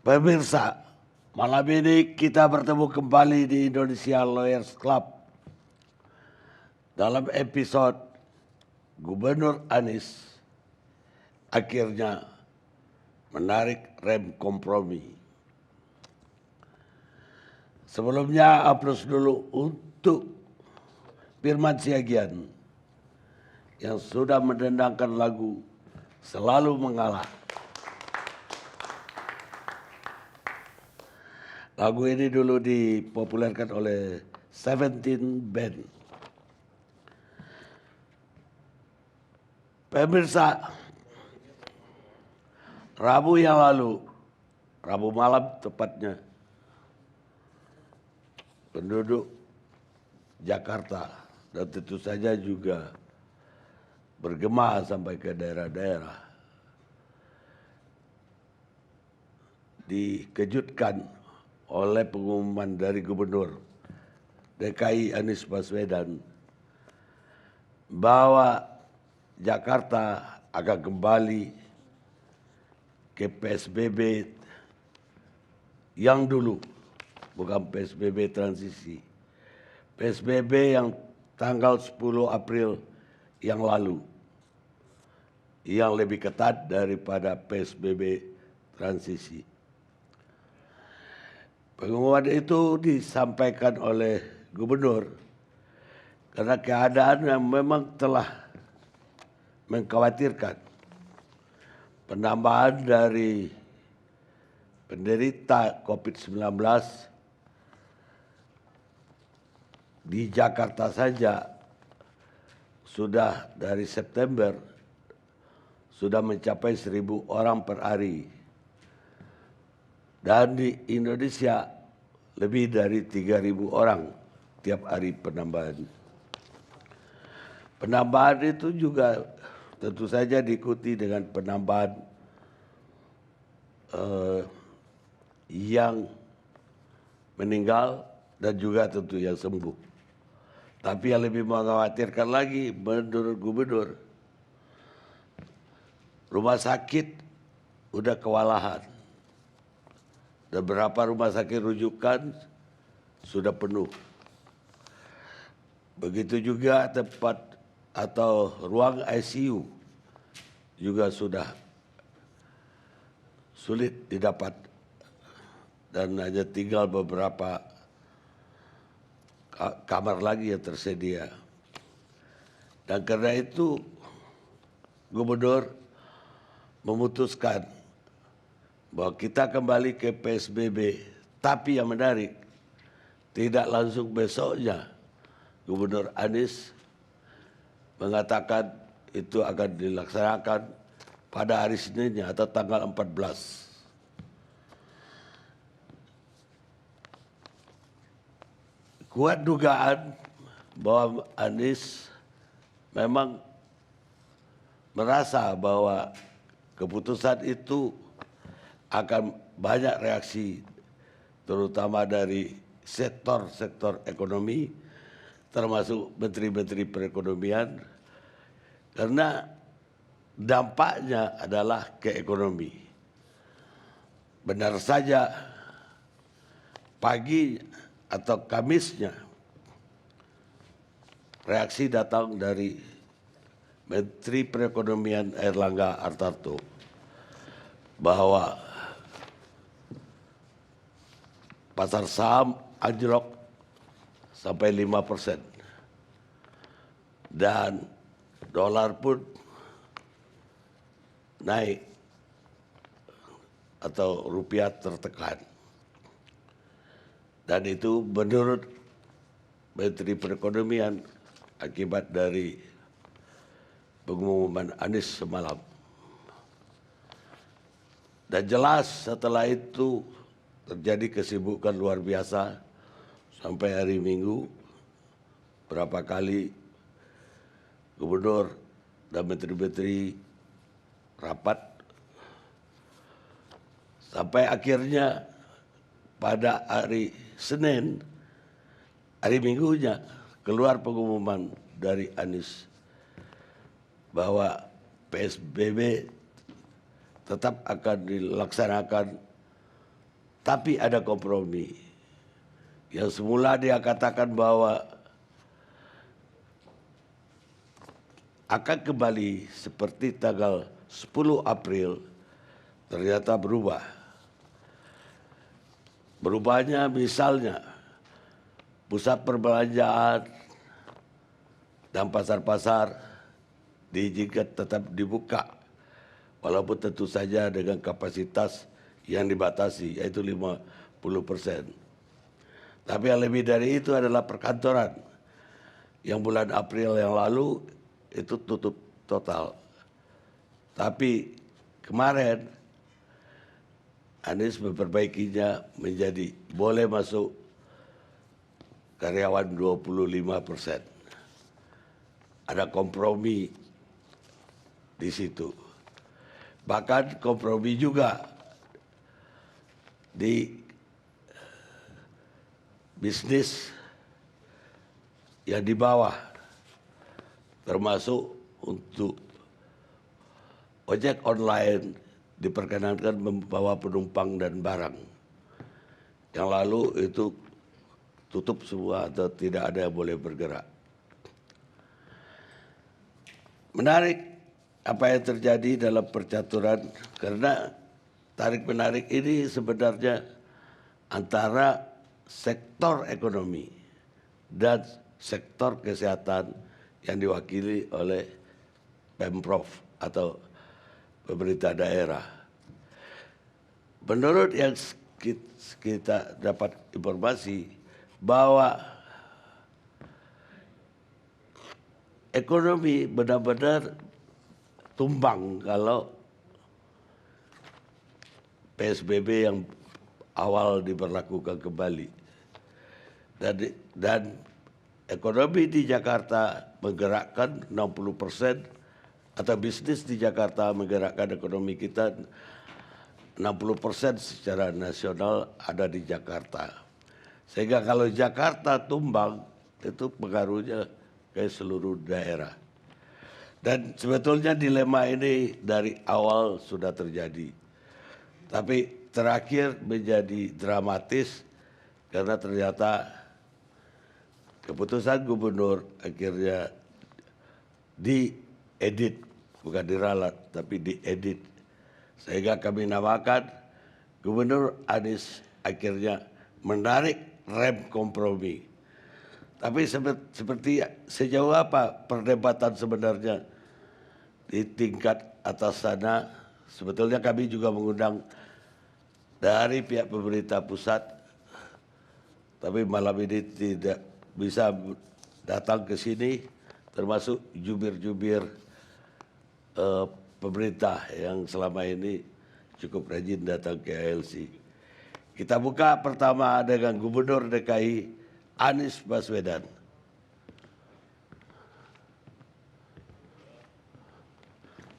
Pemirsa, malam ini kita bertemu kembali di Indonesia Lawyers Club dalam episode Gubernur Anies akhirnya menarik rem kompromi. Sebelumnya aplaus dulu untuk Firman Siagian yang sudah mendendangkan lagu Selalu Mengalah. Lagu ini dulu dipopulerkan oleh Seventeen Band. Pemirsa, Rabu yang lalu, Rabu malam tepatnya, penduduk Jakarta dan tentu saja juga bergema sampai ke daerah-daerah dikejutkan oleh pengumuman dari Gubernur DKI Anies Baswedan bahwa Jakarta akan kembali ke PSBB yang dulu, bukan PSBB transisi. PSBB yang tanggal 10 April yang lalu, yang lebih ketat daripada PSBB transisi. Pengumuman itu disampaikan oleh Gubernur karena keadaan yang memang telah mengkhawatirkan. Penambahan dari penderita COVID-19 di Jakarta saja sudah dari September sudah mencapai 1.000 orang per hari. Dan di Indonesia lebih dari 3.000 orang tiap hari penambahan. Penambahan itu juga tentu saja diikuti dengan penambahan yang meninggal dan juga tentu yang sembuh. Tapi yang lebih mengkhawatirkan lagi menurut Gubernur, rumah sakit udah kewalahan. Beberapa rumah sakit rujukan sudah penuh. Begitu juga tempat atau ruang ICU juga sudah sulit didapat dan hanya tinggal beberapa kamar lagi yang tersedia. Dan karena itu Gubernur memutuskan bahwa kita kembali ke PSBB, tapi yang menarik, tidak langsung besoknya Gubernur Anies mengatakan itu akan dilaksanakan pada hari Seninnya atau tanggal 14. Kuat dugaan bahwa Anies memang merasa bahwa keputusan itu akan banyak reaksi terutama dari sektor-sektor ekonomi termasuk menteri-menteri perekonomian karena dampaknya adalah ke ekonomi. Benar saja pagi atau Kamisnya reaksi datang dari Menteri Perekonomian Airlangga Hartarto bahwa pasar saham anjlok sampai 5%. Dan dolar pun naik atau rupiah tertekan. Dan itu menurut Menteri Perekonomian akibat dari pengumuman Anies semalam. Dan jelas setelah itu terjadi kesibukan luar biasa sampai hari Minggu. Berapa kali Gubernur dan menteri-menteri rapat. Sampai akhirnya pada hari Senin, hari Minggunya keluar pengumuman dari Anies bahwa PSBB tetap akan dilaksanakan Tapi ada kompromi. Yang semula dia katakan bahwa akan kembali seperti tanggal 10 April, ternyata berubah. Berubahnya misalnya pusat perbelanjaan dan pasar-pasar diizinkan tetap dibuka, walaupun tentu saja dengan kapasitas yang dibatasi, yaitu 50%. Tapi yang lebih dari itu adalah perkantoran, yang bulan April yang lalu itu tutup total. Tapi kemarin Anies memperbaikinya menjadi boleh masuk karyawan 25%. Ada kompromi di situ. Bahkan kompromi juga di bisnis yang di bawah, termasuk untuk ojek online diperkenankan membawa penumpang dan barang. Yang lalu itu tutup semua atau tidak ada yang boleh bergerak. Menarik apa yang terjadi dalam percaturan, karena tarik-menarik ini sebenarnya antara sektor ekonomi dan sektor kesehatan yang diwakili oleh Pemprov atau pemerintah daerah. Menurut yang kita dapat informasi bahwa ekonomi benar-benar tumbang kalau PSBB yang awal diberlakukan kembali. Dan ekonomi di Jakarta menggerakkan 60%, atau bisnis di Jakarta menggerakkan ekonomi kita 60% secara nasional ada di Jakarta. Sehingga kalau Jakarta tumbang, itu pengaruhnya ke seluruh daerah. Dan sebetulnya dilema ini dari awal sudah terjadi. Tapi terakhir menjadi dramatis karena ternyata keputusan gubernur akhirnya diedit, bukan diralat, tapi diedit. Sehingga kami namakan Gubernur Anies akhirnya menarik rem kompromi. Tapi seperti sejauh apa perdebatan sebenarnya di tingkat atas sana, sebetulnya kami juga mengundang dari pihak pemerintah pusat, tapi malam ini tidak bisa datang ke sini, termasuk jubir-jubir pemerintah yang selama ini cukup rajin datang ke ALC. Kita buka pertama dengan Gubernur DKI Anies Baswedan.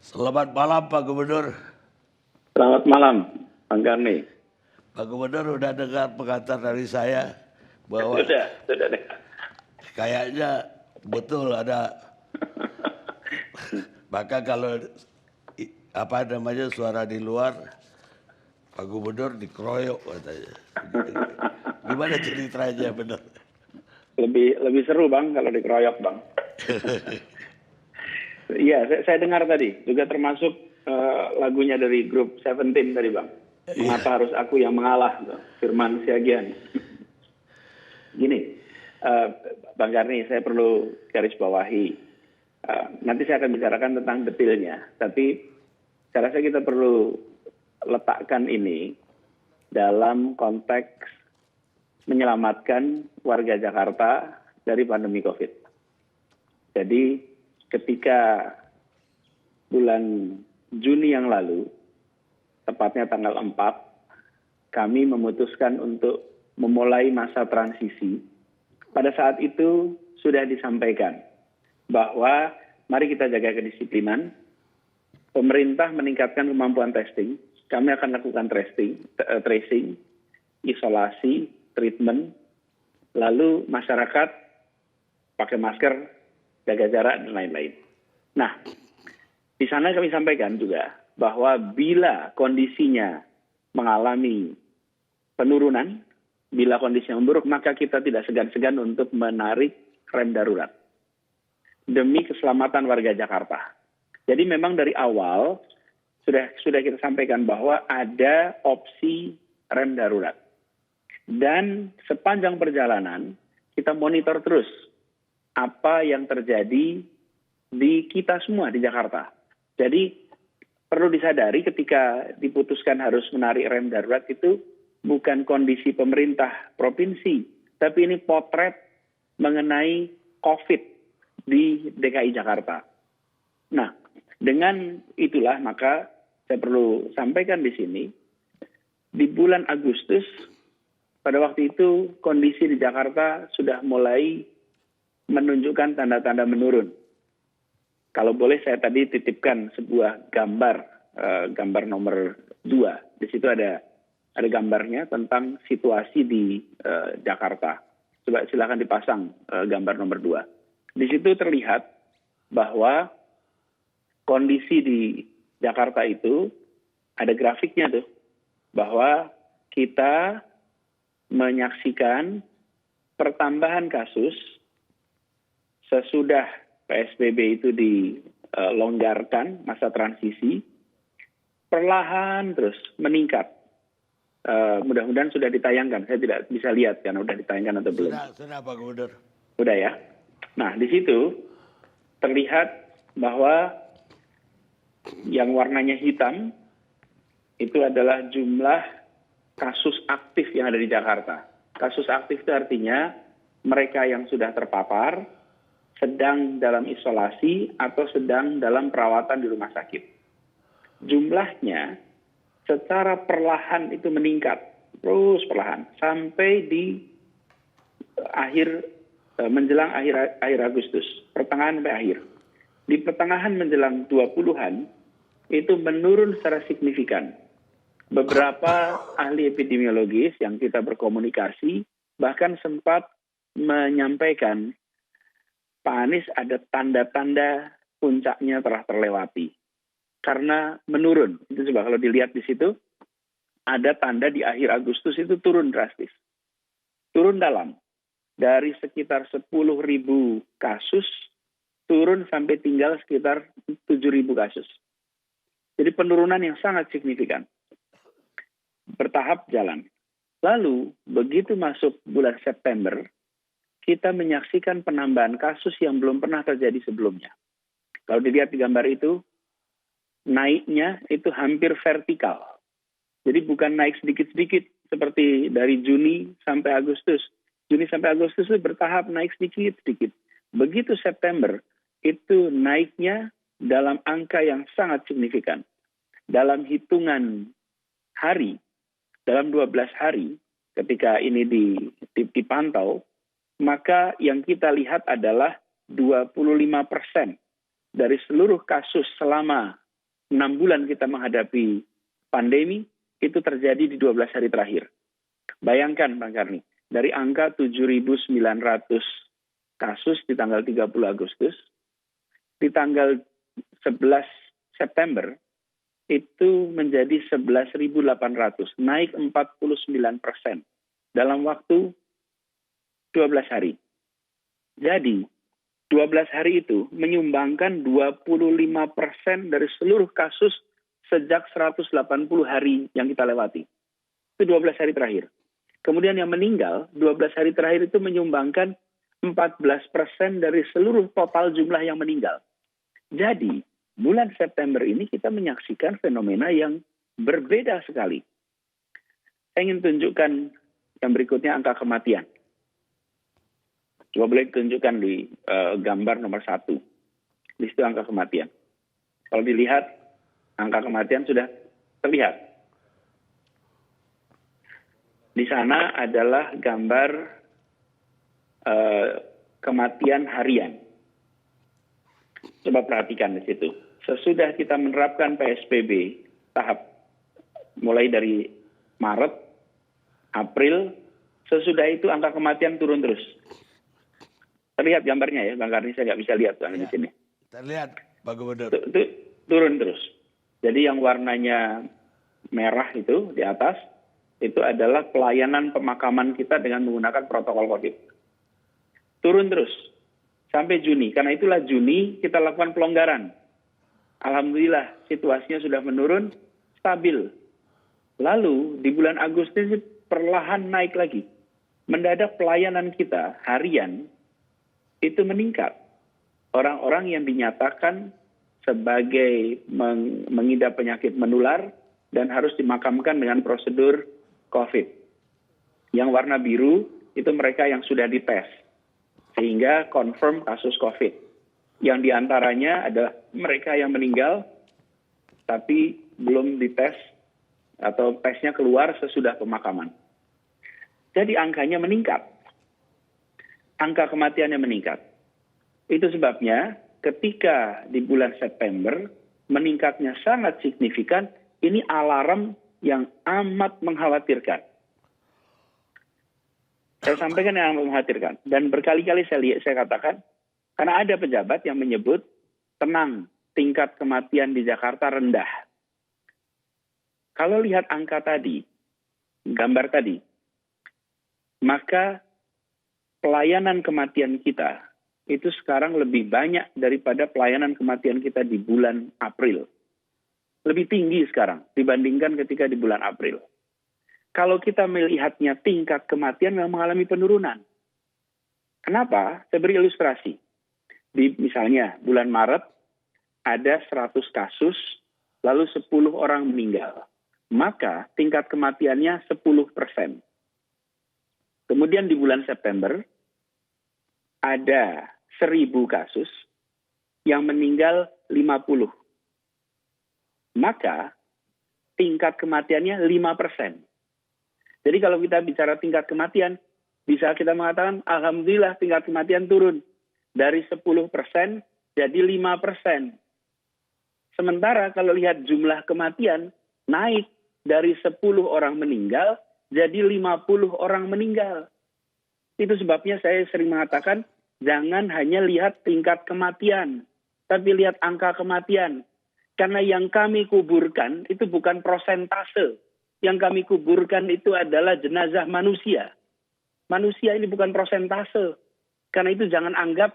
Selamat malam Pak Gubernur. Selamat malam, Bang Garni. Pak Gubernur udah dengar pengantar dari saya bahwa Sudah dengar. Kayaknya betul ada. Bahkan kalau apa namanya suara di luar, Pak Gubernur dikeroyok katanya. Gimana ceritanya benar? Lebih seru Bang kalau dikeroyok Bang. Iya, saya dengar tadi juga termasuk lagunya dari grup Seventeen tadi Bang. Mengapa harus aku yang mengalah, Firman Siagian. Gini, Bang Garni, saya perlu garis bawahi. Nanti saya akan bicarakan tentang detailnya, tapi saya rasa kita perlu letakkan ini dalam konteks menyelamatkan warga Jakarta dari pandemi COVID. Jadi ketika bulan Juni yang lalu, tepatnya tanggal 4, kami memutuskan untuk memulai masa transisi. Pada saat itu sudah disampaikan bahwa mari kita jaga kedisiplinan, pemerintah meningkatkan kemampuan testing, kami akan lakukan tracing, isolasi, treatment, lalu masyarakat pakai masker, jaga jarak, dan lain-lain. Nah, di sana kami sampaikan juga bahwa bila kondisinya mengalami penurunan, bila kondisinya memburuk, maka kita tidak segan-segan untuk menarik rem darurat demi keselamatan warga Jakarta. Jadi memang dari awal sudah kita sampaikan bahwa ada opsi rem darurat. Dan sepanjang perjalanan kita monitor terus apa yang terjadi di kita semua di Jakarta. Jadi perlu disadari ketika diputuskan harus menarik rem darurat itu bukan kondisi pemerintah provinsi, tapi ini potret mengenai COVID di DKI Jakarta. Nah, dengan itulah maka saya perlu sampaikan di sini, di bulan Agustus, pada waktu itu kondisi di Jakarta sudah mulai menunjukkan tanda-tanda menurun. Kalau boleh saya tadi titipkan sebuah gambar nomor 2. Di situ ada gambarnya tentang situasi di Jakarta. Coba silakan dipasang gambar nomor 2. Di situ terlihat bahwa kondisi di Jakarta itu ada grafiknya tuh, bahwa kita menyaksikan pertambahan kasus sesudah PSBB itu dilonggarkan masa transisi, perlahan terus meningkat. Mudah-mudahan sudah ditayangkan. Saya tidak bisa lihat karena sudah ditayangkan atau belum. Sudah Pak Gubernur. Sudah ya. Nah, di situ terlihat bahwa yang warnanya hitam itu adalah jumlah kasus aktif yang ada di Jakarta. Kasus aktif itu artinya mereka yang sudah terpapar, sedang dalam isolasi, atau sedang dalam perawatan di rumah sakit. Jumlahnya secara perlahan itu meningkat, terus perlahan, sampai di menjelang akhir Agustus, pertengahan sampai akhir. Di pertengahan menjelang 20-an, itu menurun secara signifikan. Beberapa ahli epidemiologis yang kita berkomunikasi bahkan sempat menyampaikan Pak Anies ada tanda-tanda puncaknya telah terlewati. Karena menurun. Itu coba kalau dilihat di situ, ada tanda di akhir Agustus itu turun drastis. Turun dalam. Dari sekitar 10.000 kasus, turun sampai tinggal sekitar 7.000 kasus. Jadi penurunan yang sangat signifikan. Bertahap jalan. Lalu, begitu masuk bulan September, kita menyaksikan penambahan kasus yang belum pernah terjadi sebelumnya. Kalau dilihat di gambar itu, naiknya itu hampir vertikal. Jadi bukan naik sedikit-sedikit seperti dari Juni sampai Agustus. Juni sampai Agustus itu bertahap naik sedikit-sedikit. Begitu September, itu naiknya dalam angka yang sangat signifikan. Dalam hitungan hari, dalam 12 hari, ketika ini dipantau, maka yang kita lihat adalah 25% dari seluruh kasus selama 6 bulan kita menghadapi pandemi, itu terjadi di 12 hari terakhir. Bayangkan Bang Karni, dari angka 7.900 kasus di tanggal 30 Agustus, di tanggal 11 September, itu menjadi 11.800, naik 49% dalam waktu 12 hari. Jadi, 12 hari itu menyumbangkan 25% dari seluruh kasus sejak 180 hari yang kita lewati. Itu 12 hari terakhir. Kemudian yang meninggal, 12 hari terakhir itu menyumbangkan 14% dari seluruh total jumlah yang meninggal. Jadi, bulan September ini kita menyaksikan fenomena yang berbeda sekali. Saya ingin tunjukkan yang berikutnya angka kematian. Coba boleh tunjukkan di gambar nomor 1. Di situ angka kematian. Kalau dilihat, angka kematian sudah terlihat. Di sana adalah gambar kematian harian. Coba perhatikan di situ. Sesudah kita menerapkan PSBB tahap mulai dari Maret, April, sesudah itu angka kematian turun terus. Terlihat gambarnya ya, Bang Karni, saya nggak bisa lihat di sini. Terlihat, Pak Gubernur. Turun terus. Jadi yang warnanya merah itu di atas, itu adalah pelayanan pemakaman kita dengan menggunakan protokol COVID. Turun terus sampai Juni. Karena itulah Juni kita lakukan pelonggaran. Alhamdulillah situasinya sudah menurun, stabil. Lalu di bulan Agustus perlahan naik lagi. Mendadak pelayanan kita harian itu meningkat. Orang-orang yang dinyatakan sebagai mengidap penyakit menular dan harus dimakamkan dengan prosedur COVID. Yang warna biru itu mereka yang sudah dites, sehingga confirm kasus COVID. Yang diantaranya adalah mereka yang meninggal, tapi belum dites atau tesnya keluar sesudah pemakaman. Jadi angkanya meningkat. Angka kematiannya meningkat. Itu sebabnya ketika di bulan September meningkatnya sangat signifikan, ini alarm yang amat mengkhawatirkan. Saya sampaikan yang mengkhawatirkan. Dan berkali-kali saya katakan, karena ada pejabat yang menyebut, tenang, tingkat kematian di Jakarta rendah. Kalau lihat angka tadi, gambar tadi, maka pelayanan kematian kita itu sekarang lebih banyak daripada pelayanan kematian kita di bulan April. Lebih tinggi sekarang dibandingkan ketika di bulan April. Kalau kita melihatnya tingkat kematian memang mengalami penurunan. Kenapa? Saya beri ilustrasi. Misalnya bulan Maret ada 100 kasus, lalu 10 orang meninggal. Maka tingkat kematiannya 10%. Kemudian di bulan September ada 1.000 kasus yang meninggal 50. Maka tingkat kematiannya 5%. Jadi kalau kita bicara tingkat kematian, bisa kita mengatakan alhamdulillah tingkat kematian turun dari 10% jadi 5%. Sementara kalau lihat jumlah kematian naik dari 10 orang meninggal jadi 50 orang meninggal. Itu sebabnya saya sering mengatakan jangan hanya lihat tingkat kematian, tapi lihat angka kematian. Karena yang kami kuburkan itu bukan prosentase. Yang kami kuburkan itu adalah jenazah manusia. Manusia ini bukan prosentase. Karena itu jangan anggap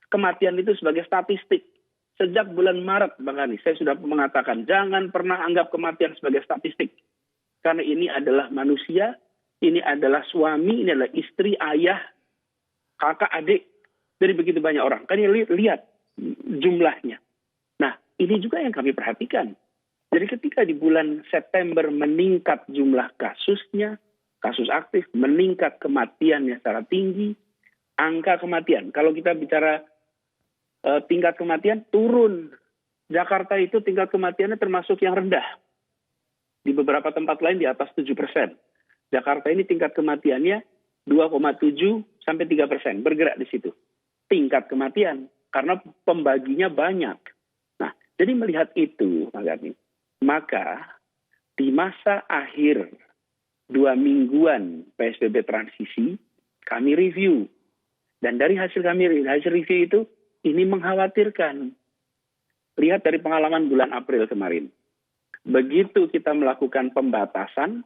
kematian itu sebagai statistik. Sejak bulan Maret, Bang Ani, saya sudah mengatakan jangan pernah anggap kematian sebagai statistik. Karena ini adalah manusia, ini adalah suami, ini adalah istri, ayah, kakak, adik. Dari begitu banyak orang. Kan lihat jumlahnya. Nah, ini juga yang kami perhatikan. Jadi ketika di bulan September meningkat jumlah kasusnya, kasus aktif, meningkat kematiannya secara tinggi, angka kematian. Kalau kita bicara tingkat kematian, turun. Jakarta itu tingkat kematiannya termasuk yang rendah. Di beberapa tempat lain di atas 7%. Jakarta ini tingkat kematiannya 2,7 sampai 3%. Bergerak di situ. Tingkat kematian. Karena pembaginya banyak. Nah, jadi melihat itu, maka di masa akhir 2 mingguan PSBB transisi, kami review. Dan dari hasil review itu, ini mengkhawatirkan. Lihat dari pengalaman bulan April kemarin. Begitu kita melakukan pembatasan,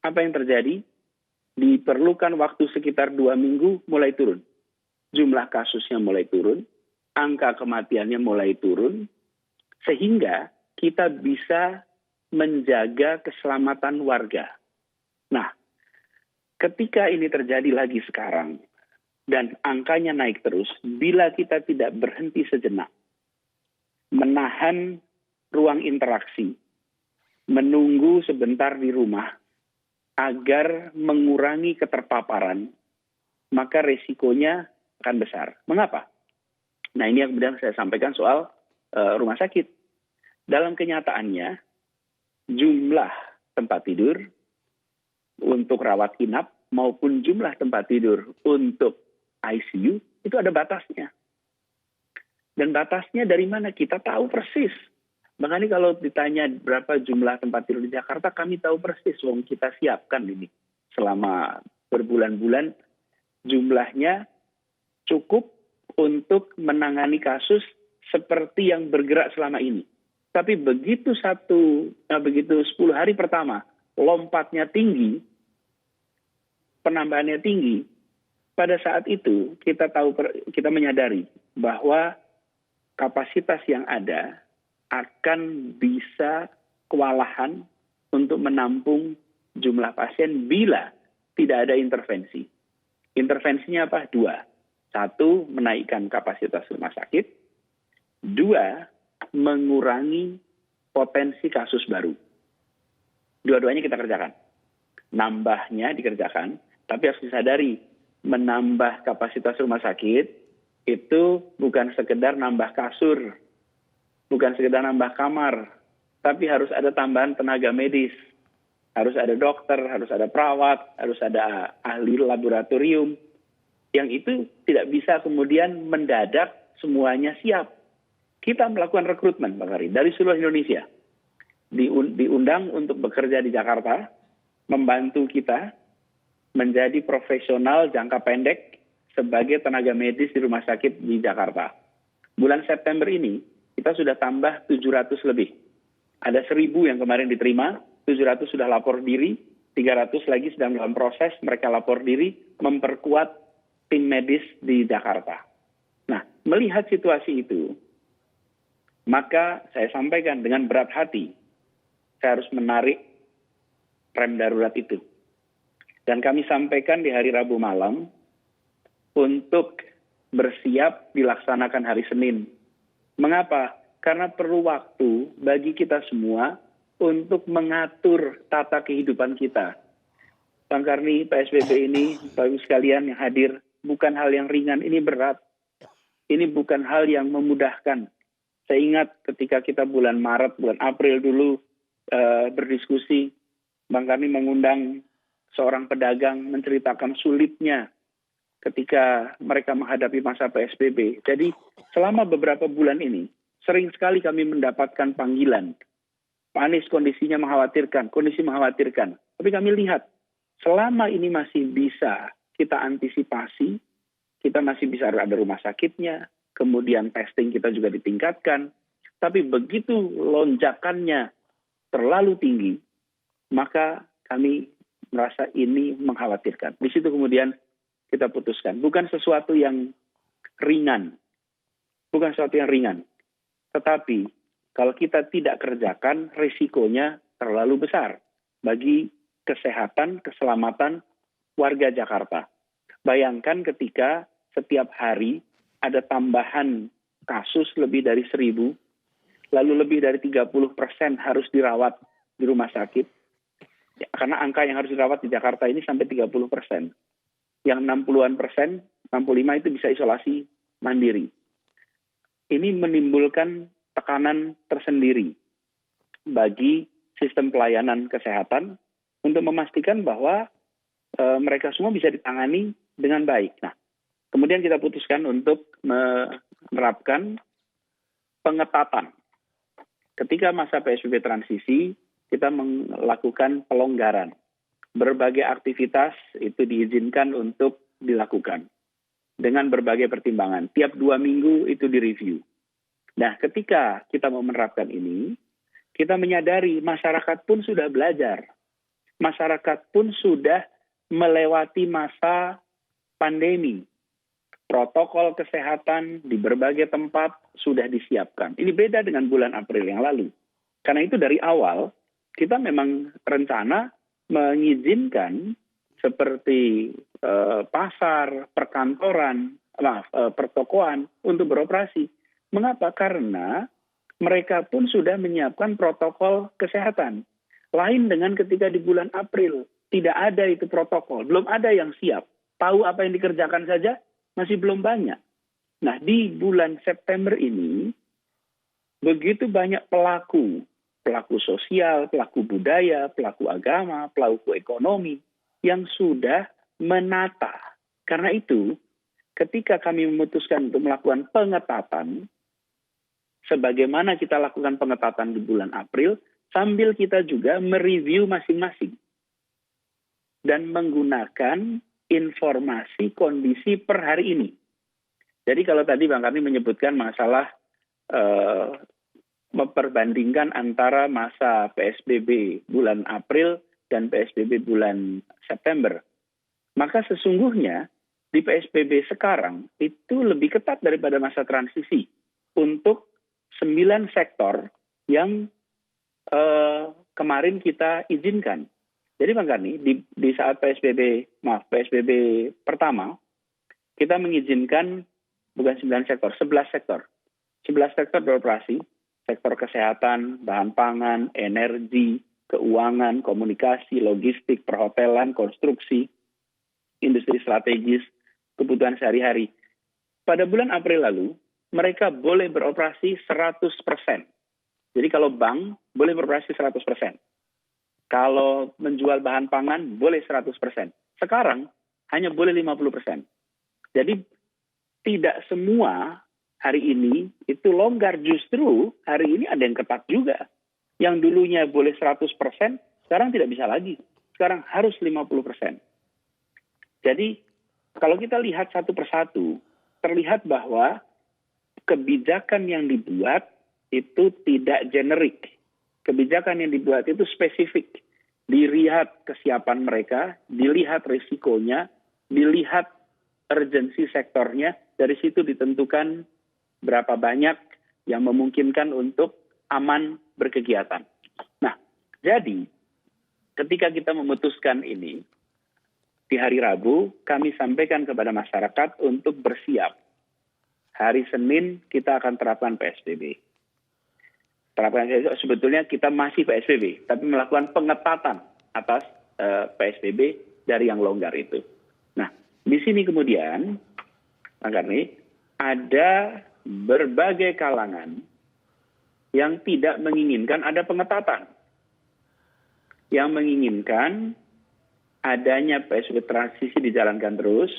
apa yang terjadi? Diperlukan waktu sekitar 2 minggu mulai turun. Jumlah kasusnya mulai turun, angka kematiannya mulai turun, sehingga kita bisa menjaga keselamatan warga. Nah, ketika ini terjadi lagi sekarang, dan angkanya naik terus, bila kita tidak berhenti sejenak, menahan ruang interaksi, menunggu sebentar di rumah, agar mengurangi keterpaparan, maka resikonya akan besar. Mengapa? Nah, ini yang kemudian saya sampaikan soal rumah sakit. Dalam kenyataannya, jumlah tempat tidur untuk rawat inap maupun jumlah tempat tidur untuk ICU itu ada batasnya. Dan batasnya dari mana? Kita tahu persis. Makanya kalau ditanya berapa jumlah tempat tidur di Jakarta, kami tahu persis. Wong kita siapkan ini selama berbulan-bulan. Jumlahnya cukup untuk menangani kasus seperti yang bergerak selama ini. Tapi begitu 10 hari pertama lompatnya tinggi, penambahannya tinggi, pada saat itu kita menyadari bahwa kapasitas yang ada akan bisa kewalahan untuk menampung jumlah pasien bila tidak ada intervensi. Intervensinya apa? 2. 1, menaikkan kapasitas rumah sakit. 2, mengurangi potensi kasus baru. Dua-duanya kita kerjakan. Nambahnya dikerjakan, tapi harus disadari, menambah kapasitas rumah sakit itu bukan sekedar nambah kasur, bukan sekedar nambah kamar, tapi harus ada tambahan tenaga medis. Harus ada dokter, harus ada perawat, harus ada ahli laboratorium. Yang itu tidak bisa kemudian mendadak semuanya siap. Kita melakukan rekrutmen, Bang Ari, dari seluruh Indonesia. Diundang untuk bekerja di Jakarta, membantu kita menjadi profesional jangka pendek sebagai tenaga medis di rumah sakit di Jakarta. Bulan September ini, kita sudah tambah 700 lebih. Ada 1.000 yang kemarin diterima, 700 sudah lapor diri, 300 lagi sedang dalam proses, mereka lapor diri, memperkuat tim medis di Jakarta. Nah, melihat situasi itu, maka saya sampaikan dengan berat hati, saya harus menarik rem darurat itu. Dan kami sampaikan di hari Rabu malam, untuk bersiap dilaksanakan hari Senin. Mengapa? Karena perlu waktu bagi kita semua untuk mengatur tata kehidupan kita. Bang Karni, PSBB ini, Bapak Ibu sekalian yang hadir, bukan hal yang ringan, ini berat. Ini bukan hal yang memudahkan. Saya ingat ketika kita bulan Maret, bulan April dulu berdiskusi, Bang Karni mengundang seorang pedagang menceritakan sulitnya ketika mereka menghadapi masa PSBB. Jadi selama beberapa bulan ini, sering sekali kami mendapatkan panggilan. Pak Anies, kondisinya mengkhawatirkan, kondisi mengkhawatirkan. Tapi kami lihat, selama ini masih bisa kita antisipasi, kita masih bisa ada rumah sakitnya, kemudian testing kita juga ditingkatkan. Tapi begitu lonjakannya terlalu tinggi, maka kami merasa ini mengkhawatirkan. Di situ kemudian kita putuskan. Bukan sesuatu yang ringan. Bukan sesuatu yang ringan. Tetapi kalau kita tidak kerjakan, risikonya terlalu besar bagi kesehatan, keselamatan warga Jakarta. Bayangkan ketika setiap hari ada tambahan kasus lebih dari 1.000, lalu lebih dari 30% harus dirawat di rumah sakit. Karena angka yang harus dirawat di Jakarta ini sampai 30%. Yang 60-an persen, 65 itu bisa isolasi mandiri. Ini menimbulkan tekanan tersendiri bagi sistem pelayanan kesehatan untuk memastikan bahwa mereka semua bisa ditangani dengan baik. Nah, kemudian kita putuskan untuk menerapkan pengetatan. Ketika masa PSBB transisi, kita melakukan pelonggaran. Berbagai aktivitas itu diizinkan untuk dilakukan dengan berbagai pertimbangan. Tiap 2 minggu itu direview. Nah, ketika kita mau menerapkan ini, kita menyadari masyarakat pun sudah belajar. Masyarakat pun sudah melewati masa pandemi. Protokol kesehatan di berbagai tempat sudah disiapkan. Ini beda dengan bulan April yang lalu. Karena itu dari awal, kita memang rencana mengizinkan seperti pasar, perkantoran, pertokoan untuk beroperasi. Mengapa? Karena mereka pun sudah menyiapkan protokol kesehatan. Lain dengan ketika di bulan April, tidak ada itu protokol, belum ada yang siap. Tahu apa yang dikerjakan saja, masih belum banyak. Nah, di bulan September ini, begitu banyak pelaku sosial, pelaku budaya, pelaku agama, pelaku ekonomi, yang sudah menata. Karena itu, ketika kami memutuskan untuk melakukan pengetatan, sebagaimana kita lakukan pengetatan di bulan April, sambil kita juga mereview masing-masing. Dan menggunakan informasi kondisi per hari ini. Jadi kalau tadi Bang Karni menyebutkan masalah memperbandingkan antara masa PSBB bulan April dan PSBB bulan September, maka sesungguhnya di PSBB sekarang itu lebih ketat daripada masa transisi untuk 9 sektor yang kemarin kita izinkan. Jadi Bang Karni, di saat PSBB pertama, kita mengizinkan bukan 9 sektor, 11 sektor. 11 sektor beroperasi, sektor kesehatan, bahan pangan, energi, keuangan, komunikasi, logistik, perhotelan, konstruksi, industri strategis, kebutuhan sehari-hari. Pada bulan April lalu, mereka boleh beroperasi 100%. Jadi kalau bank boleh beroperasi 100%. Kalau menjual bahan pangan boleh 100%. Sekarang hanya boleh 50%. Jadi tidak semua hari ini itu longgar, justru hari ini ada yang ketat juga. Yang dulunya boleh 100%, sekarang tidak bisa lagi. Sekarang harus 50%. Jadi kalau kita lihat satu persatu, terlihat bahwa kebijakan yang dibuat itu tidak generik. Kebijakan yang dibuat itu spesifik. Dilihat kesiapan mereka, dilihat risikonya, dilihat urgensi sektornya, dari situ ditentukan berapa banyak yang memungkinkan untuk aman berkegiatan. Nah, jadi ketika kita memutuskan ini, di hari Rabu kami sampaikan kepada masyarakat untuk bersiap. Hari Senin kita akan terapkan PSBB. Sebetulnya kita masih PSBB, tapi melakukan pengetatan atas PSBB dari yang longgar itu. Nah, di sini kemudian, Bang Karni, ada berbagai kalangan yang tidak menginginkan ada pengetatan. Yang menginginkan adanya PSBB transisi dijalankan terus,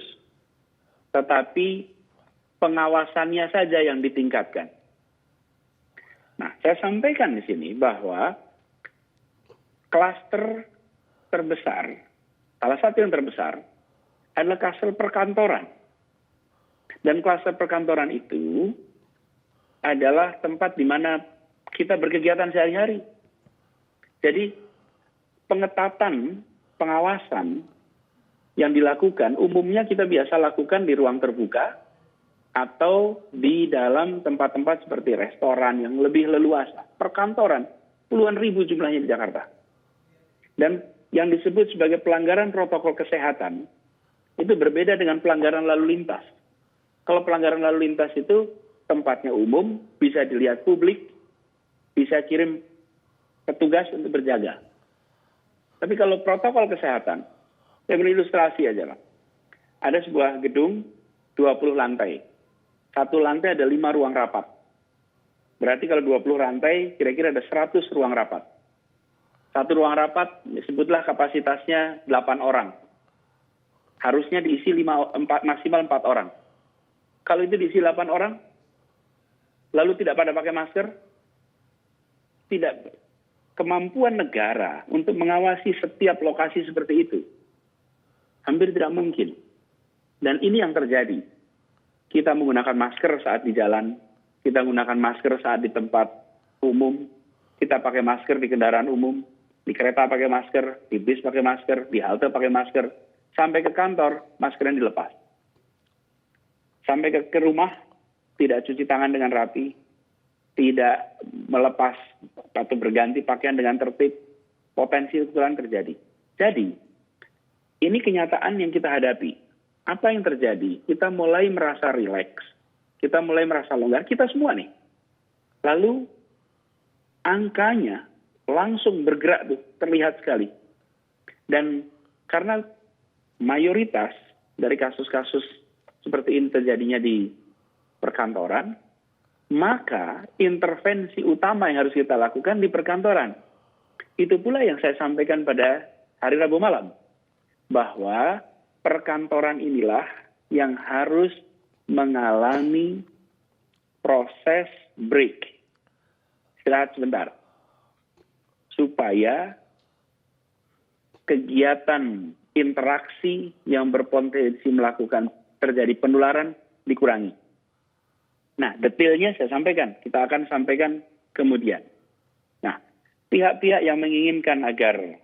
tetapi pengawasannya saja yang ditingkatkan. Nah, saya sampaikan di sini bahwa klaster terbesar, salah satu yang terbesar, adalah klaster perkantoran. Dan klaster perkantoran itu adalah tempat di mana kita berkegiatan sehari-hari. Jadi pengetatan, pengawasan yang dilakukan, umumnya kita biasa lakukan di ruang terbuka atau di dalam tempat-tempat seperti restoran yang lebih leluasa. Perkantoran, puluhan ribu jumlahnya di Jakarta. Dan yang disebut sebagai pelanggaran protokol kesehatan, itu berbeda dengan pelanggaran lalu lintas. Kalau pelanggaran lalu lintas itu tempatnya umum, bisa dilihat publik, bisa kirim petugas untuk berjaga. Tapi kalau protokol kesehatan, saya beri ilustrasi aja lah. Ada sebuah gedung 20 lantai. Satu lantai ada 5 ruang rapat. Berarti kalau 20 lantai, kira-kira ada 100 ruang rapat. Satu ruang rapat, sebutlah kapasitasnya 8 orang. Harusnya diisi maksimal 4 orang. Kalau itu diisi 8 orang, lalu tidak pada pakai masker, tidak kemampuan negara untuk mengawasi setiap lokasi seperti itu hampir tidak mungkin. Dan ini yang terjadi. Kita menggunakan masker saat di jalan, kita menggunakan masker saat di tempat umum, kita pakai masker di kendaraan umum, di kereta pakai masker, di bis pakai masker, di halte pakai masker, sampai ke kantor maskernya dilepas. Sampai ke rumah tidak cuci tangan dengan rapi, tidak melepas atau berganti pakaian dengan tertib, potensi ketularan terjadi. Jadi, ini kenyataan yang kita hadapi. Apa yang terjadi? Kita mulai merasa rileks, kita mulai merasa longgar, kita semua nih. Lalu angkanya langsung bergerak tuh, terlihat sekali. Dan karena mayoritas dari kasus-kasus seperti ini terjadinya di perkantoran, maka intervensi utama yang harus kita lakukan di perkantoran. Itu pula yang saya sampaikan pada hari Rabu malam. Bahwa perkantoran inilah yang harus mengalami proses break. Istirahat sebentar. Supaya kegiatan interaksi yang berpotensi melakukan terjadi penularan dikurangi. Nah, detailnya saya sampaikan. Kita akan sampaikan kemudian. Nah, pihak-pihak yang menginginkan agar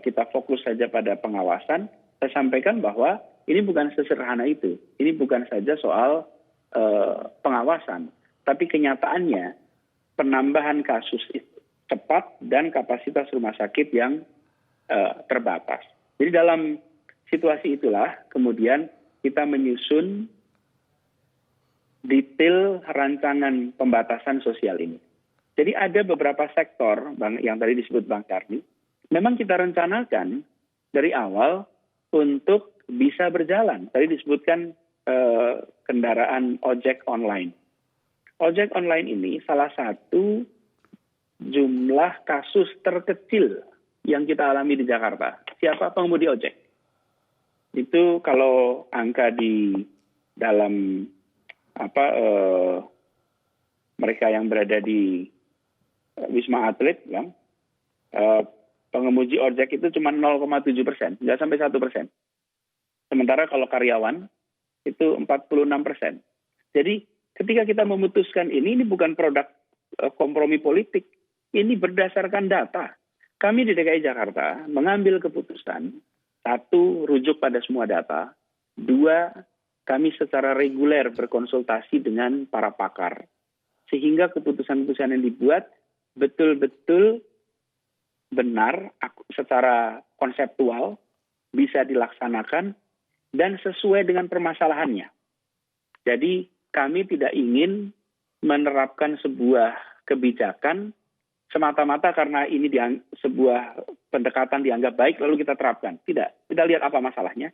kita fokus saja pada pengawasan, saya sampaikan bahwa ini bukan sesederhana itu. Ini bukan saja soal pengawasan, tapi kenyataannya penambahan kasus itu cepat dan kapasitas rumah sakit yang terbatas. Jadi dalam situasi itulah kemudian kita menyusun detail rancangan pembatasan sosial ini. Jadi ada beberapa sektor yang tadi disebut Bang Karni, memang kita rencanakan dari awal untuk bisa berjalan. Tadi disebutkan kendaraan ojek online. Ojek online ini salah satu jumlah kasus terkecil yang kita alami di Jakarta. Siapa pengemudi ojek? Itu kalau angka di dalam mereka yang berada di Wisma Atlet, Bang, pengemudi ojek itu cuma 0,7%, nggak sampai 1%. Sementara kalau karyawan itu 46%. Jadi ketika kita memutuskan ini bukan produk kompromi politik, ini berdasarkan data. Kami di DKI Jakarta mengambil keputusan, satu, rujuk pada semua data, dua, kami secara reguler berkonsultasi dengan para pakar, sehingga keputusan-keputusan yang dibuat betul-betul benar secara konseptual, bisa dilaksanakan, dan sesuai dengan permasalahannya. Jadi kami tidak ingin menerapkan sebuah kebijakan semata-mata karena ini sebuah pendekatan dianggap baik lalu kita terapkan. Tidak, kita lihat apa masalahnya.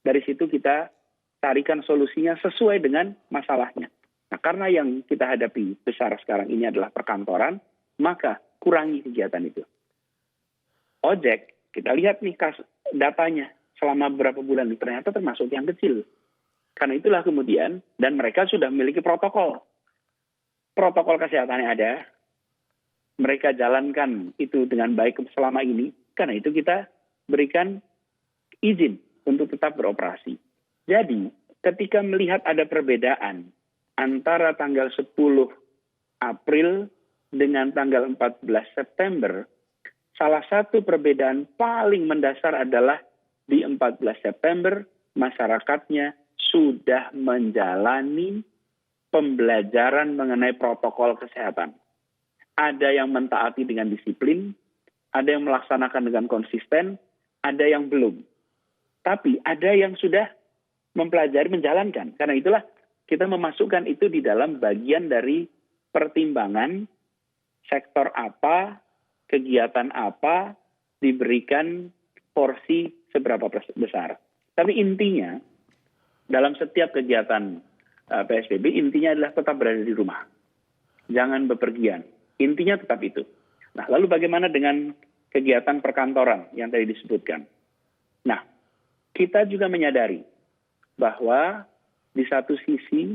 Dari situ kita carikan solusinya sesuai dengan masalahnya. Nah, karena yang kita hadapi besar sekarang ini adalah perkantoran, maka kurangi kegiatan itu. Ojek, kita lihat nih datanya selama beberapa bulan ini ternyata termasuk yang kecil. Karena itulah kemudian, dan mereka sudah memiliki protokol. Protokol kesehatannya ada, mereka jalankan itu dengan baik selama ini, karena itu kita berikan izin untuk tetap beroperasi. Jadi, ketika melihat ada perbedaan antara tanggal 10 April dengan tanggal 14 September, salah satu perbedaan paling mendasar adalah di 14 September, masyarakatnya sudah menjalani pembelajaran mengenai protokol kesehatan. Ada yang mentaati dengan disiplin, ada yang melaksanakan dengan konsisten, ada yang belum. Tapi ada yang sudah mempelajari, menjalankan. Karena itulah kita memasukkan itu di dalam bagian dari pertimbangan sektor apa, kegiatan apa, diberikan porsi seberapa besar. Tapi intinya, dalam setiap kegiatan PSBB, intinya adalah tetap berada di rumah. Jangan bepergian. Intinya tetap itu. Nah, lalu bagaimana dengan kegiatan perkantoran yang tadi disebutkan? Nah, kita juga menyadari bahwa di satu sisi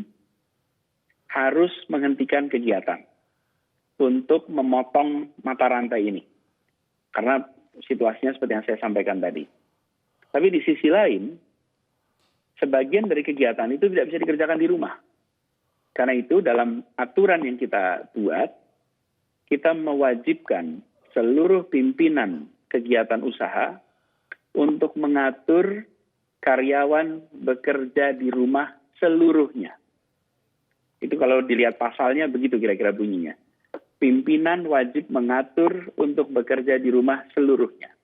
harus menghentikan kegiatan untuk memotong mata rantai ini. Karena situasinya seperti yang saya sampaikan tadi. Tapi di sisi lain, sebagian dari kegiatan itu tidak bisa dikerjakan di rumah. Karena itu dalam aturan yang kita buat, kita mewajibkan seluruh pimpinan kegiatan usaha untuk mengatur karyawan bekerja di rumah seluruhnya. Itu kalau dilihat pasalnya begitu kira-kira bunyinya. Pimpinan wajib mengatur untuk bekerja di rumah seluruhnya.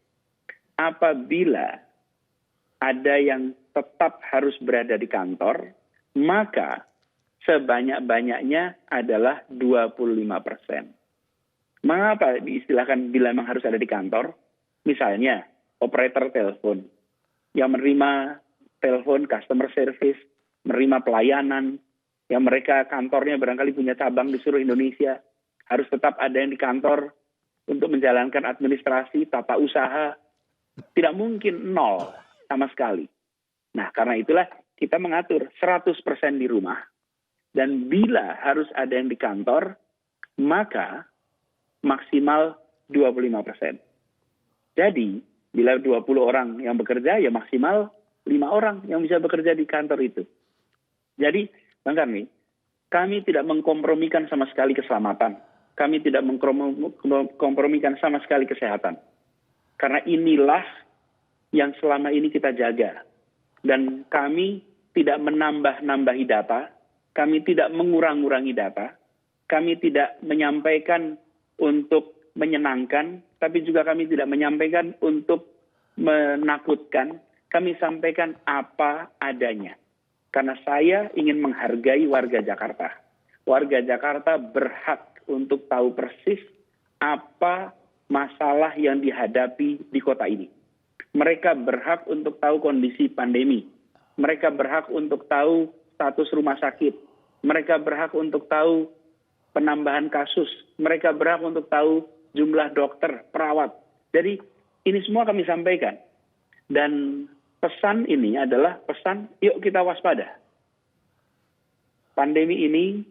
Apabila ada yang tetap harus berada di kantor, maka sebanyak-banyaknya adalah 25%. Mengapa diistilahkan bila memang harus ada di kantor? Misalnya, operator telepon yang menerima telepon customer service, menerima pelayanan, yang mereka kantornya barangkali punya cabang di seluruh Indonesia, harus tetap ada yang di kantor untuk menjalankan administrasi, tata usaha. Tidak mungkin nol sama sekali. Nah, karena itulah kita mengatur 100% di rumah. Dan bila harus ada yang di kantor, maka maksimal 25%. Jadi, bila 20 orang yang bekerja, ya maksimal 5 orang yang bisa bekerja di kantor itu. Jadi, Bang Karni, kami tidak mengkompromikan sama sekali keselamatan. Kami tidak mengkompromikan sama sekali kesehatan. Karena inilah yang selama ini kita jaga. Dan kami tidak menambah-nambahi data, kami tidak mengurang-urangi data, kami tidak menyampaikan untuk menyenangkan, tapi juga kami tidak menyampaikan untuk menakutkan, kami sampaikan apa adanya. Karena saya ingin menghargai warga Jakarta. Warga Jakarta berhak untuk tahu persis apa masalah yang dihadapi di kota ini. Mereka berhak untuk tahu kondisi pandemi. Mereka berhak untuk tahu status rumah sakit. Mereka berhak untuk tahu penambahan kasus. Mereka berhak untuk tahu jumlah dokter, perawat. Jadi ini semua kami sampaikan. Dan pesan ini adalah pesan, yuk kita waspada. Pandemi ini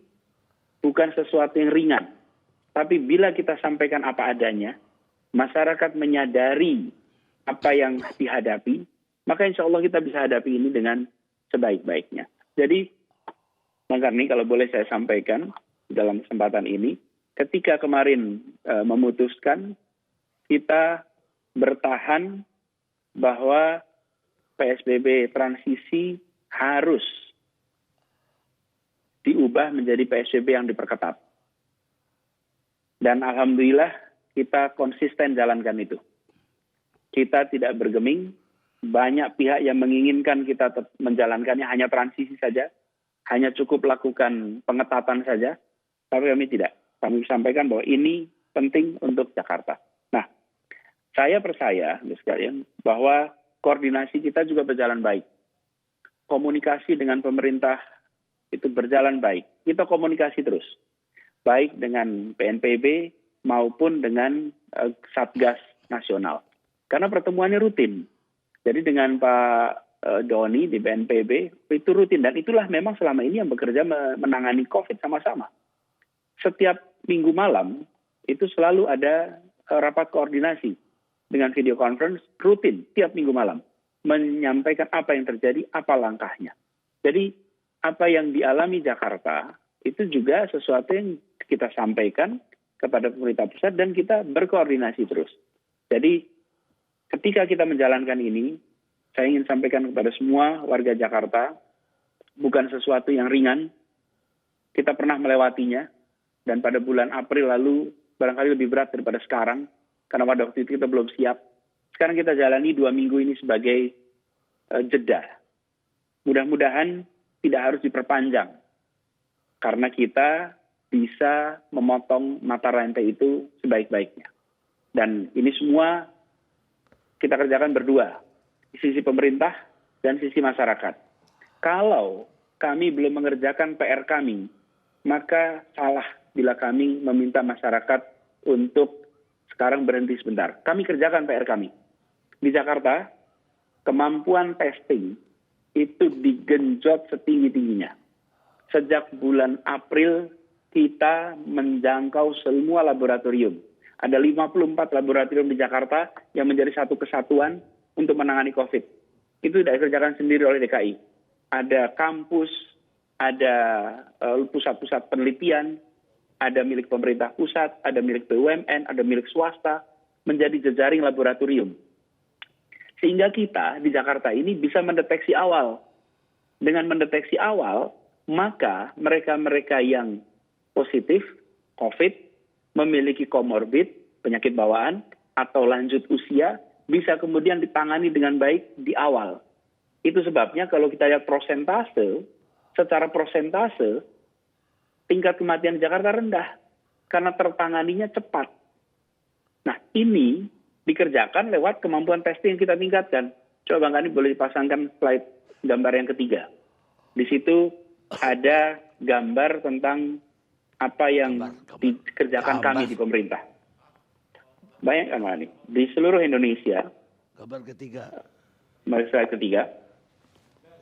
bukan sesuatu yang ringan. Tapi bila kita sampaikan apa adanya, masyarakat menyadari apa yang dihadapi, maka insya Allah kita bisa hadapi ini dengan sebaik-baiknya. Jadi, Bang Karni, kalau boleh saya sampaikan dalam kesempatan ini, ketika kemarin memutuskan, kita bertahan bahwa PSBB transisi harus diubah menjadi PSBB yang diperketat. Dan alhamdulillah kita konsisten jalankan itu. Kita tidak bergeming, banyak pihak yang menginginkan kita menjalankannya hanya transisi saja, hanya cukup lakukan pengetatan saja, tapi kami tidak. Kami sampaikan bahwa ini penting untuk Jakarta. Nah, saya percaya, sekalian, bahwa koordinasi kita juga berjalan baik. Komunikasi dengan pemerintah itu berjalan baik. Kita komunikasi terus. Baik dengan PNPB maupun dengan Satgas Nasional. Karena pertemuannya rutin. Jadi dengan Pak Doni di BNPB itu rutin. Dan itulah memang selama ini yang bekerja menangani COVID sama-sama. Setiap minggu malam itu selalu ada rapat koordinasi dengan video conference rutin tiap minggu malam. Menyampaikan apa yang terjadi, apa langkahnya. Jadi apa yang dialami Jakarta itu juga sesuatu yang kita sampaikan kepada pemerintah pusat dan kita berkoordinasi terus. Jadi ketika kita menjalankan ini, saya ingin sampaikan kepada semua warga Jakarta, bukan sesuatu yang ringan. Kita pernah melewatinya, dan pada bulan April lalu barangkali lebih berat daripada sekarang, karena pada waktu itu kita belum siap. Sekarang kita jalani 2 minggu ini sebagai jeda. Mudah-mudahan tidak harus diperpanjang, karena kita bisa memotong mata rantai itu sebaik-baiknya. Dan ini semua kita kerjakan berdua, sisi pemerintah dan sisi masyarakat. Kalau kami belum mengerjakan PR kami, maka salah bila kami meminta masyarakat untuk sekarang berhenti sebentar. Kami kerjakan PR kami. Di Jakarta, kemampuan testing itu digenjot setinggi-tingginya. Sejak bulan April, kita menjangkau semua laboratorium. Ada 54 laboratorium di Jakarta yang menjadi satu kesatuan untuk menangani COVID. Itu tidak dikerjakan sendiri oleh DKI. Ada kampus, ada pusat-pusat penelitian, ada milik pemerintah pusat, ada milik BUMN, ada milik swasta, menjadi jejaring laboratorium. Sehingga kita di Jakarta ini bisa mendeteksi awal. Dengan mendeteksi awal, maka mereka-mereka yang positif COVID, memiliki komorbid, penyakit bawaan, atau lanjut usia, bisa kemudian ditangani dengan baik di awal. Itu sebabnya kalau kita lihat prosentase, secara prosentase, tingkat kematian di Jakarta rendah. Karena tertanganinya cepat. Nah, ini dikerjakan lewat kemampuan testing yang kita tingkatkan. Coba Bang Kani boleh dipasangkan slide gambar yang ketiga. Di situ ada gambar tentang apa yang dikerjakan kami di pemerintah. Bayangkan Bang Kani, di seluruh Indonesia, Gambar ketiga. slide ketiga,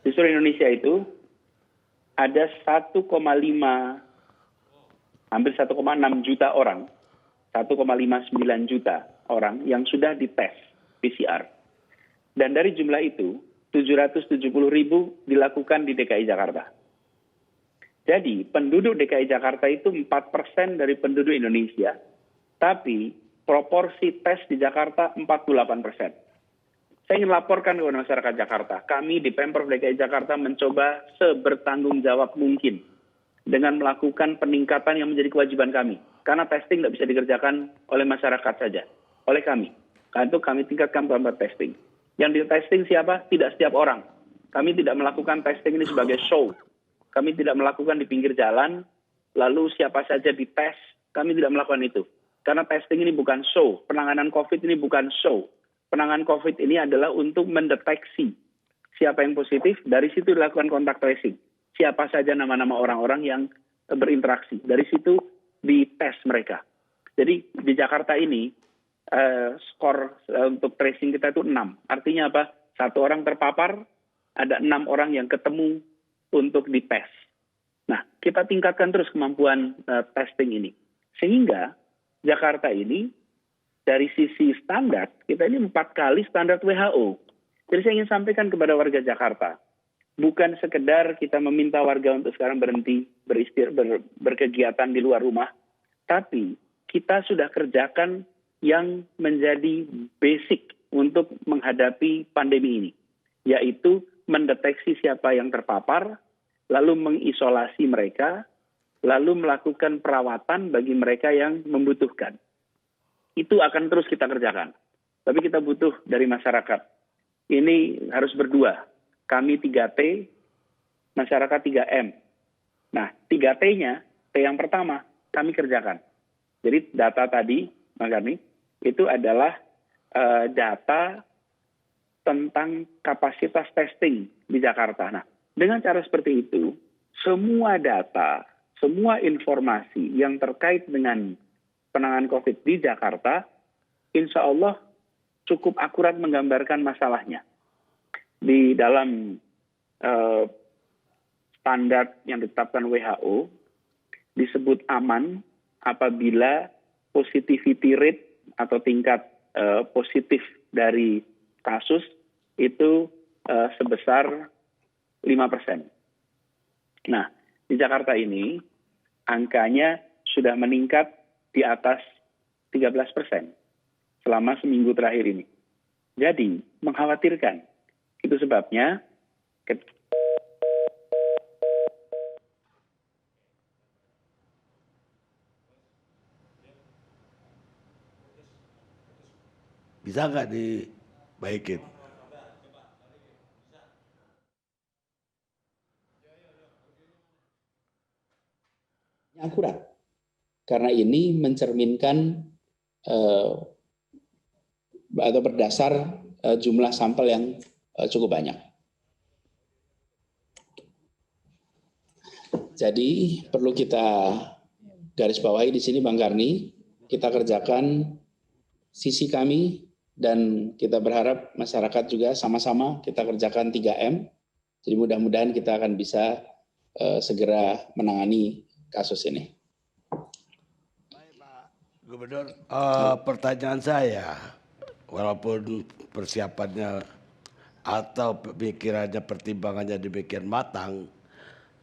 di seluruh Indonesia itu ada 1,5, hampir 1,6 juta orang, 1,59 juta orang yang sudah dites PCR. Dan dari jumlah itu, 770.000 dilakukan di DKI Jakarta. Jadi penduduk DKI Jakarta itu 4% dari penduduk Indonesia, tapi proporsi tes di Jakarta 48%. Saya ingin laporkan kepada masyarakat Jakarta, kami di Pemprov DKI Jakarta mencoba sebertanggung jawab mungkin dengan melakukan peningkatan yang menjadi kewajiban kami. Karena testing tidak bisa dikerjakan oleh masyarakat saja, oleh kami. Karena itu kami tingkatkan tempat testing. Yang di testing siapa? Tidak setiap orang. Kami tidak melakukan testing ini sebagai show. Kami tidak melakukan di pinggir jalan, lalu siapa saja dites. Kami tidak melakukan itu. Karena testing ini bukan show. Penanganan COVID ini bukan show. Penanganan COVID ini adalah untuk mendeteksi siapa yang positif, dari situ dilakukan kontak tracing. Siapa saja nama-nama orang-orang yang berinteraksi. Dari situ dites mereka. Jadi di Jakarta ini skor untuk tracing kita itu 6. Artinya apa? 1 orang terpapar, ada 6 orang yang ketemu untuk dites. Nah, kita tingkatkan terus kemampuan testing ini. Sehingga Jakarta ini dari sisi standar, kita ini 4 kali standar WHO. Jadi saya ingin sampaikan kepada warga Jakarta, bukan sekedar kita meminta warga untuk sekarang berhenti berkegiatan di luar rumah, tapi kita sudah kerjakan yang menjadi basic untuk menghadapi pandemi ini, yaitu mendeteksi siapa yang terpapar, lalu mengisolasi mereka, lalu melakukan perawatan bagi mereka yang membutuhkan. Itu akan terus kita kerjakan. Tapi kita butuh dari masyarakat. Ini harus berdua. Kami 3T, masyarakat 3M. Nah, 3T-nya, T yang pertama, kami kerjakan. Jadi data tadi, Mas Garni, itu adalah data tentang kapasitas testing di Jakarta. Nah, dengan cara seperti itu, semua data, semua informasi yang terkait dengan penanganan COVID di Jakarta, insya Allah cukup akurat menggambarkan masalahnya. Di dalam standar yang ditetapkan WHO, disebut aman apabila positivity rate atau tingkat positif dari kasus itu sebesar 5%. Nah, di Jakarta ini angkanya sudah meningkat di atas 13% selama seminggu terakhir ini. Jadi, mengkhawatirkan. Itu sebabnya bisa nggak dibaikin? Akurat. Karena ini mencerminkan atau berdasar jumlah sampel yang cukup banyak. Jadi perlu kita garis bawahi di sini, Bang Karni, kita kerjakan sisi kami dan kita berharap masyarakat juga sama-sama kita kerjakan 3M. Jadi mudah-mudahan kita akan bisa segera menangani kasus ini. Gubernur, pertanyaan saya, walaupun persiapannya atau pemikirannya, pertimbangannya demikian matang,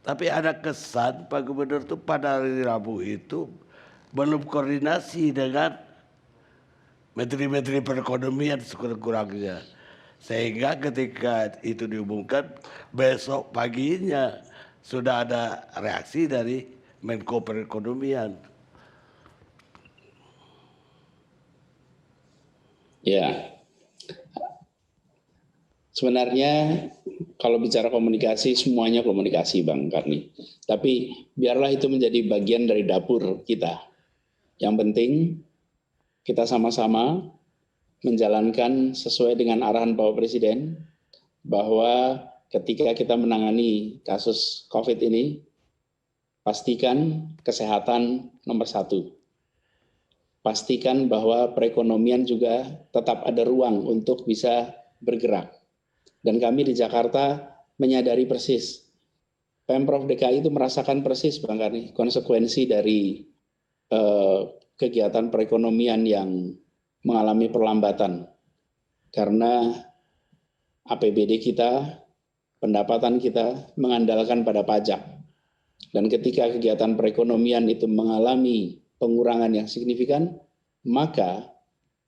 tapi ada kesan Pak Gubernur itu pada hari Rabu itu belum koordinasi dengan menteri-menteri perekonomian sekurang-kurangnya. Sehingga ketika itu diumumkan, besok paginya sudah ada reaksi dari Menko Perekonomian. Ya, sebenarnya kalau bicara komunikasi, semuanya komunikasi, Bang Karni. Tapi biarlah itu menjadi bagian dari dapur kita. Yang penting kita sama-sama menjalankan sesuai dengan arahan Bapak Presiden, bahwa ketika kita menangani kasus COVID ini, pastikan kesehatan nomor 1. Pastikan bahwa perekonomian juga tetap ada ruang untuk bisa bergerak. Dan kami di Jakarta menyadari persis, Pemprov DKI itu merasakan persis, Bang Karni, konsekuensi dari kegiatan perekonomian yang mengalami perlambatan. Karena APBD kita, pendapatan kita mengandalkan pada pajak. Dan ketika kegiatan perekonomian itu mengalami pengurangan yang signifikan, maka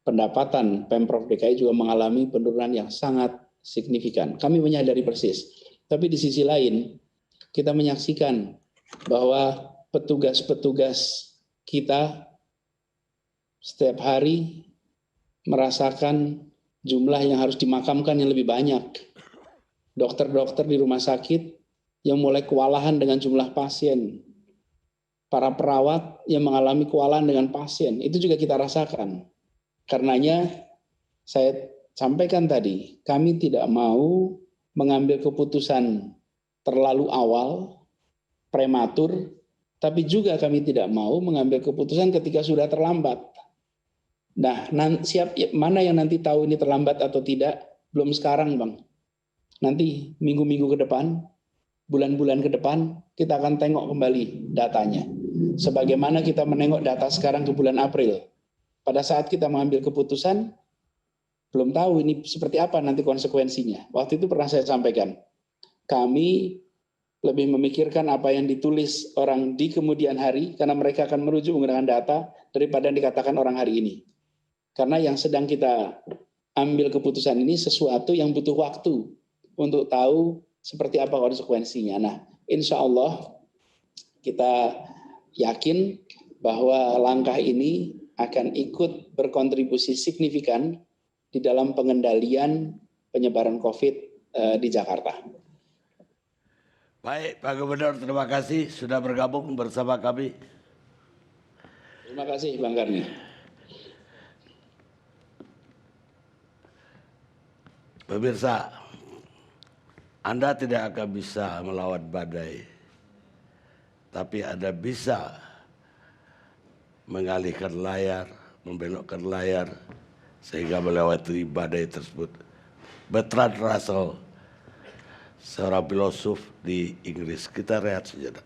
pendapatan Pemprov DKI juga mengalami penurunan yang sangat signifikan. Kami menyadari persis. Tapi di sisi lain, kita menyaksikan bahwa petugas-petugas kita setiap hari merasakan jumlah yang harus dimakamkan yang lebih banyak. Dokter-dokter di rumah sakit yang mulai kewalahan dengan jumlah pasien. Para perawat yang mengalami kewalahan dengan pasien, itu juga kita rasakan. Karenanya saya sampaikan tadi, kami tidak mau mengambil keputusan terlalu awal, prematur, tapi juga kami tidak mau mengambil keputusan ketika sudah terlambat. Nah, mana yang nanti tahu ini terlambat atau tidak? Belum sekarang, Bang. Nanti minggu-minggu ke depan, bulan-bulan ke depan, kita akan tengok kembali datanya. Sebagaimana kita menengok data sekarang ke bulan April. Pada saat kita mengambil keputusan, belum tahu ini seperti apa nanti konsekuensinya. Waktu itu pernah saya sampaikan, kami lebih memikirkan apa yang ditulis orang di kemudian hari, karena mereka akan merujuk menggunakan data, daripada yang dikatakan orang hari ini. Karena yang sedang kita ambil keputusan ini sesuatu yang butuh waktu untuk tahu seperti apa konsekuensinya. Nah, insya Allah kita yakin bahwa langkah ini akan ikut berkontribusi signifikan di dalam pengendalian penyebaran COVID di Jakarta. Baik, Pak Gubernur, terima kasih sudah bergabung bersama kami. Terima kasih, Bang Karni. Pemirsa, Anda tidak akan bisa melawan badai, tapi Anda bisa mengalihkan layar, membelokkan layar, sehingga melewati badai tersebut. Bertrand Russell, seorang filosof di Inggris. Kita rehat sejenak.